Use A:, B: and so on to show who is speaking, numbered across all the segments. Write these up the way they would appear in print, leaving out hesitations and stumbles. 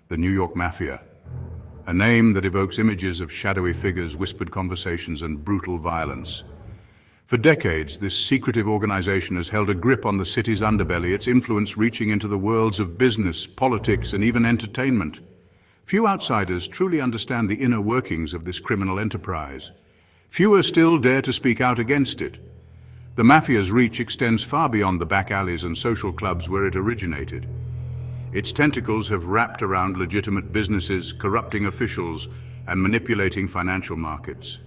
A: the New York Mafia, a name that evokes images of shadowy figures, whispered conversations, and brutal violence. For decades, this secretive organization has held a grip on the city's underbelly, its influence reaching into the worlds of business, politics, and even entertainment. Few outsiders truly understand the inner workings of this criminal enterprise. Fewer still dare to speak out against it. The Mafia's reach extends far beyond the back alleys and social clubs where it originated. Its tentacles have wrapped around legitimate businesses, corrupting officials, and manipulating financial markets.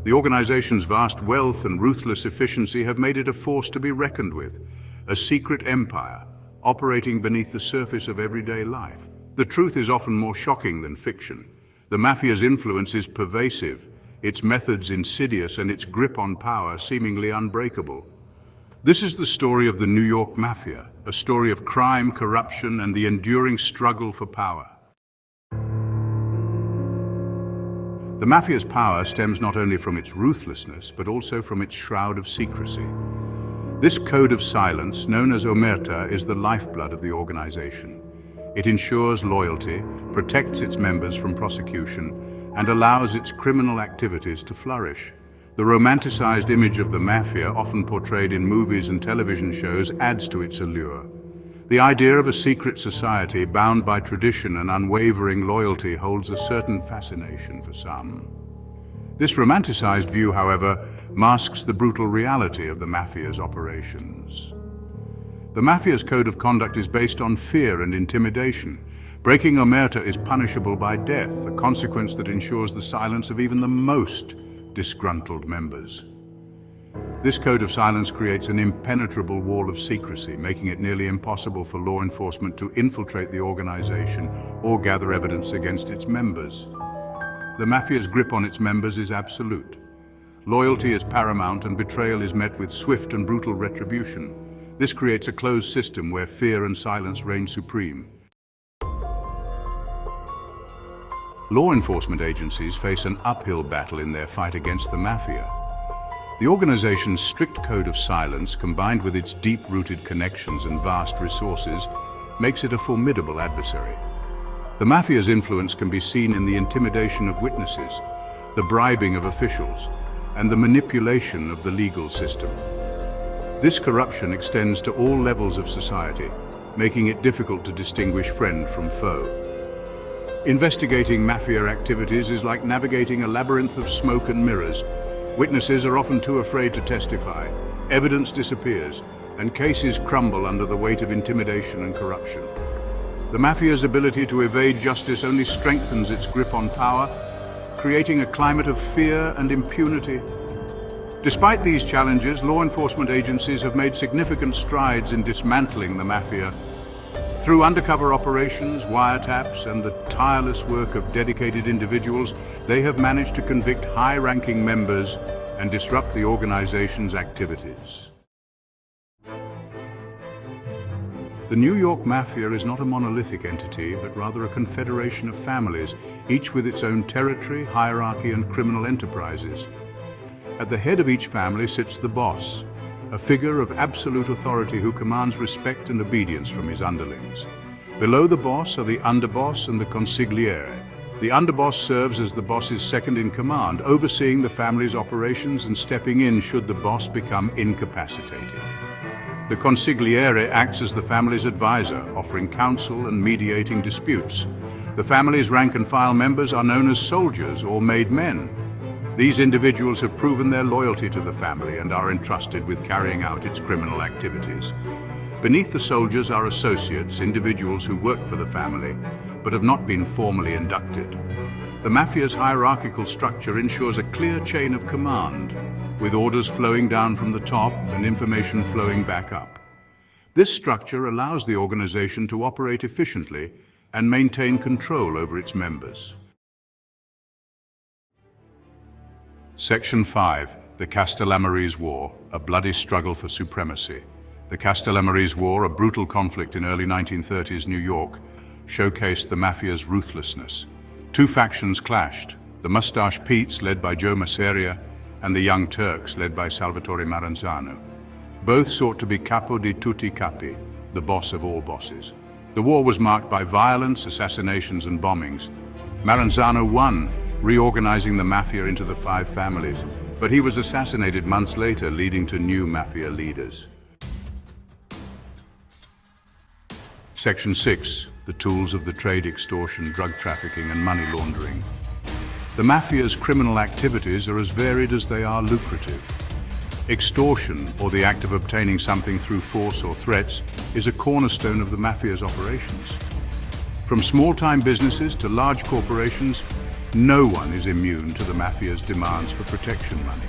A: The organization's vast wealth and ruthless efficiency have made it a force to be reckoned with, a secret empire operating beneath the surface of everyday life. The truth is often more shocking than fiction. The Mafia's influence is pervasive, its methods insidious, and its grip on power seemingly unbreakable. This is the story of the New York Mafia, a story of crime, corruption, and the enduring struggle for power. The Mafia's power stems not only from its ruthlessness, but also from its shroud of secrecy. This code of silence, known as Omertà, is the lifeblood of the organization. It ensures loyalty, protects its members from prosecution, and allows its criminal activities to flourish. The romanticized image of the Mafia, often portrayed in movies and television shows, adds to its allure. The idea of a secret society bound by tradition and unwavering loyalty holds a certain fascination for some. This romanticized view, however, masks the brutal reality of the Mafia's operations. The Mafia's code of conduct is based on fear and intimidation. Breaking Omertà is punishable by death, a consequence that ensures the silence of even the most disgruntled members. This code of silence creates an impenetrable wall of secrecy, making it nearly impossible for law enforcement to infiltrate the organization or gather evidence against its members. The Mafia's grip on its members is absolute. Loyalty is paramount, and betrayal is met with swift and brutal retribution. This creates a closed system where fear and silence reign supreme. Law enforcement agencies face an uphill battle in their fight against the Mafia. The organization's strict code of silence, combined with its deep-rooted connections and vast resources, makes it a formidable adversary. The Mafia's influence can be seen in the intimidation of witnesses, the bribing of officials, and the manipulation of the legal system. This corruption extends to all levels of society, making it difficult to distinguish friend from foe. Investigating Mafia activities is like navigating a labyrinth of smoke and mirrors. Witnesses are often too afraid to testify, evidence disappears, and cases crumble under the weight of intimidation and corruption. The Mafia's ability to evade justice only strengthens its grip on power, creating a climate of fear and impunity. Despite these challenges, law enforcement agencies have made significant strides in dismantling the Mafia. Through undercover operations, wiretaps, and the tireless work of dedicated individuals, they have managed to convict high-ranking members and disrupt the organization's activities. The New York Mafia is not a monolithic entity, but rather a confederation of families, each with its own territory, hierarchy, and criminal enterprises. At the head of each family sits the boss, a figure of absolute authority who commands respect and obedience from his underlings. Below the boss are the underboss and the consigliere. The underboss serves as the boss's second in command, overseeing the family's operations and stepping in should the boss become incapacitated. The consigliere acts as the family's advisor, offering counsel and mediating disputes. The family's rank-and-file members are known as soldiers or made men. These individuals have proven their loyalty to the family and are entrusted with carrying out its criminal activities. Beneath the soldiers are associates, individuals who work for the family, but have not been formally inducted. The Mafia's hierarchical structure ensures a clear chain of command, with orders flowing down from the top and information flowing back up. This structure allows the organization to operate efficiently and maintain control over its members. Section 5. The Castellammarese War, a bloody struggle for supremacy. The Castellammarese War, a brutal conflict in early 1930s New York, showcased the Mafia's ruthlessness. Two factions clashed, the Mustache Petes, led by Joe Masseria, and the Young Turks, led by Salvatore Maranzano. Both sought to be capo di tutti capi, the boss of all bosses. The war was marked by violence, assassinations, and bombings. Maranzano won, reorganizing the mafia into the 5 families, but he was assassinated months later, leading to new mafia leaders. Section 6. The tools of the trade: extortion, drug trafficking, and money laundering. The mafia's criminal activities are as varied as they are lucrative. Extortion, or the act of obtaining something through force or threats, is a cornerstone of the mafia's operations. From small-time businesses to large corporations, no one is immune to the mafia's demands for protection money.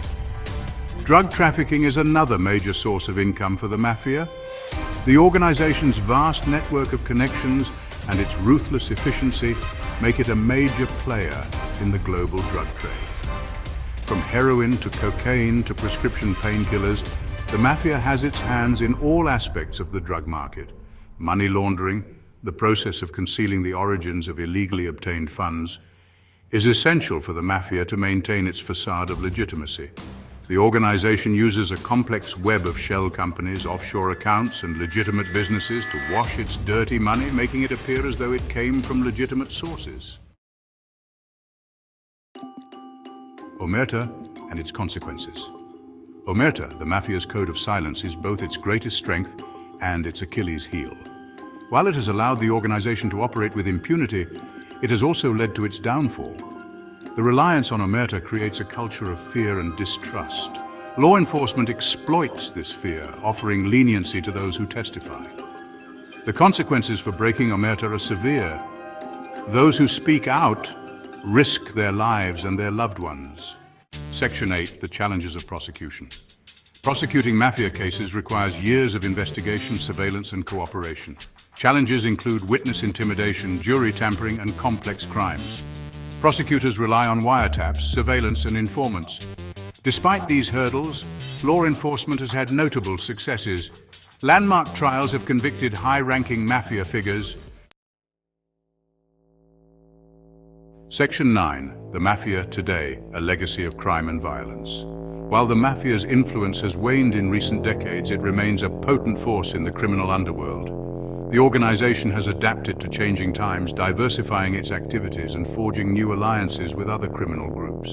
A: Drug trafficking is another major source of income for the mafia. The organization's vast network of connections and its ruthless efficiency make it a major player in the global drug trade. From heroin to cocaine to prescription painkillers, the mafia has its hands in all aspects of the drug market. Money laundering, the process of concealing the origins of illegally obtained funds, is essential for the mafia to maintain its facade of legitimacy. The organization uses a complex web of shell companies, offshore accounts, and legitimate businesses to wash its dirty money, making it appear as though it came from legitimate sources. Omertà and Its Consequences. Omertà, the mafia's code of silence, is both its greatest strength and its Achilles heel. While it has allowed the organization to operate with impunity, it has also led to its downfall. The reliance on Omertà creates a culture of fear and distrust. Law enforcement exploits this fear, offering leniency to those who testify. The consequences for breaking Omertà are severe. Those who speak out risk their lives and their loved ones. Section 8. The Challenges of Prosecution. Prosecuting mafia cases requires years of investigation, surveillance, and cooperation. Challenges include witness intimidation, jury tampering, and complex crimes. Prosecutors rely on wiretaps, surveillance, and informants. Despite these hurdles, law enforcement has had notable successes. Landmark trials have convicted high-ranking mafia figures. Section 9. The Mafia Today, a Legacy of Crime and Violence. While the mafia's influence has waned in recent decades, it remains a potent force in the criminal underworld. The organization has adapted to changing times, diversifying its activities and forging new alliances with other criminal groups.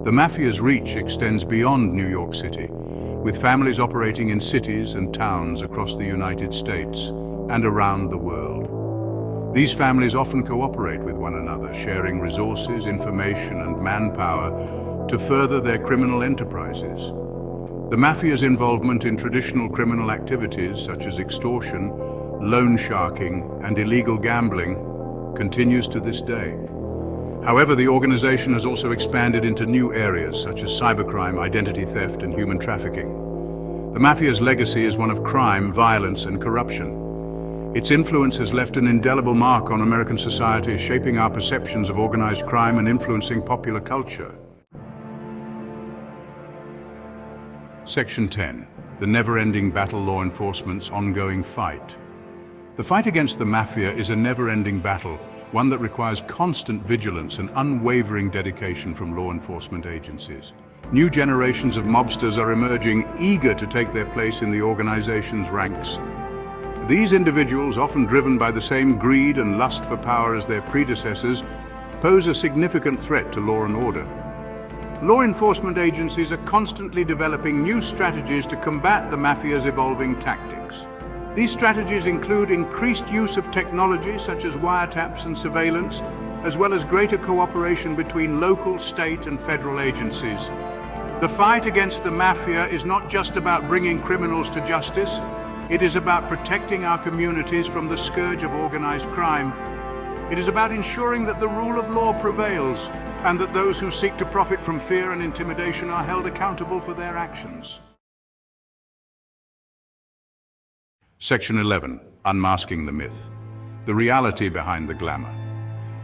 A: The mafia's reach extends beyond New York City, with families operating in cities and towns across the United States and around the world. These families often cooperate with one another, sharing resources, information, and manpower to further their criminal enterprises. The mafia's involvement in traditional criminal activities such as extortion, loan sharking, and illegal gambling continues to this day. However, the organization has also expanded into new areas such as cybercrime, identity theft, and human trafficking. The mafia's legacy is one of crime, violence, and corruption. Its influence has left an indelible mark on American society, shaping our perceptions of organized crime and influencing popular culture. Section 10. The never-ending battle: law enforcement's ongoing fight. The fight against the mafia is a never-ending battle, one that requires constant vigilance and unwavering dedication from law enforcement agencies. New generations of mobsters are emerging, eager to take their place in the organization's ranks. These individuals, often driven by the same greed and lust for power as their predecessors, pose a significant threat to law and order. Law enforcement agencies are constantly developing new strategies to combat the mafia's evolving tactics. These strategies include increased use of technology such as wiretaps and surveillance, as well as greater cooperation between local, state, and federal agencies. The fight against the mafia is not just about bringing criminals to justice. It is about protecting our communities from the scourge of organized crime. It is about ensuring that the rule of law prevails and that those who seek to profit from fear and intimidation are held accountable for their actions. Section 11. Unmasking the myth. The reality behind the glamour.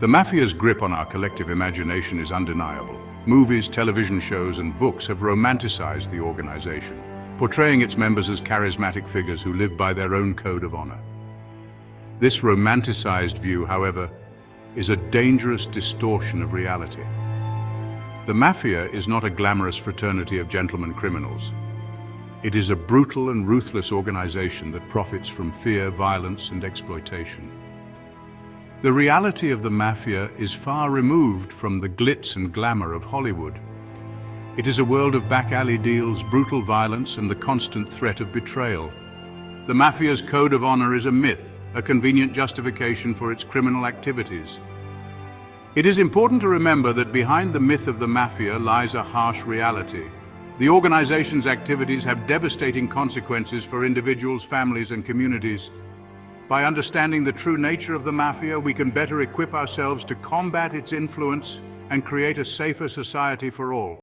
A: The mafia's grip on our collective imagination is undeniable. Movies, television shows, and books have romanticized the organization, portraying its members as charismatic figures who live by their own code of honor. This romanticized view, however, is a dangerous distortion of reality. The mafia is not a glamorous fraternity of gentlemen criminals. It is a brutal and ruthless organization that profits from fear, violence, and exploitation. The reality of the mafia is far removed from the glitz and glamour of Hollywood. It is a world of back-alley deals, brutal violence, and the constant threat of betrayal. The mafia's code of honor is a myth, a convenient justification for its criminal activities. It is important to remember that behind the myth of the mafia lies a harsh reality. The organization's activities have devastating consequences for individuals, families, and communities. By understanding the true nature of the mafia, we can better equip ourselves to combat its influence and create a safer society for all.